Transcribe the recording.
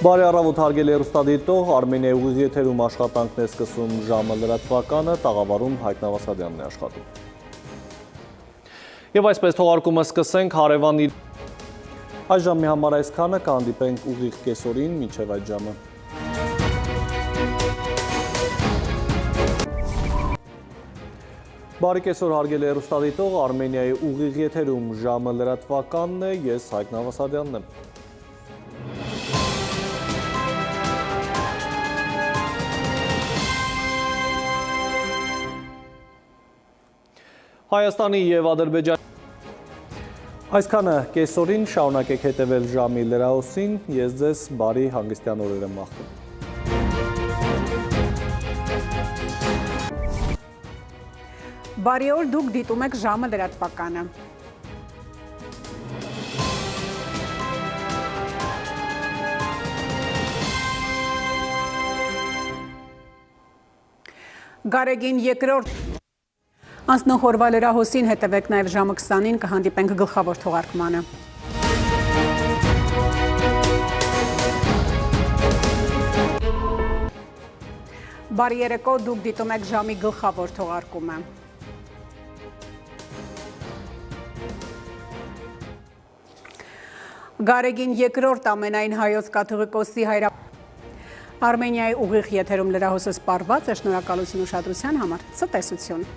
Բարի առավոտ հարգելի հեռուստադիտող, Արմենիայի ուղիղ եթերում աշխատանքն է սկսում ժամը լրատվականը, տաղավարում Հայկ Նավասարյանն է աշխատում։ Եվ այսպես թողարկումը սկսենք հարևան այս ժամի համար այսքանը, կհանդիպենք ուղիղ կեսօրին, մինչև այդ ժամը։ Բարի կեսօր հարգելի հեռուստադիտող, Արմենիայի ուղիղ եթերում ժամը լրատվականն է, ես Հայկ Նավասարյանն եմ։ Հայաստանի և Ադրբեջանի այսքանը կեսօրին շարունակեք հետևել ժամի լրահոսին, ես ձեզ բարի հանգստյան օրեր եմ մաղթում։ Բարի օր, դուք դիտում եք ժամը լրատվականը։ Գարեգին երկրորդ Անցնող լրահոսին հետևեք նաև ժամը 20-ին կհանդիպենք գլխավոր թողարկմանը։ Բարի երեկո, դուք դիտում եք ժամի գլխավոր թողարկումը։ Գարեգին երկրորդ ամենայն հայոց կաթողիկոսի Արմենիայի ուղիղ եթերում լրահոսը սպառված է, շնորհակալություն ուշադրության համար, ցտեսություն։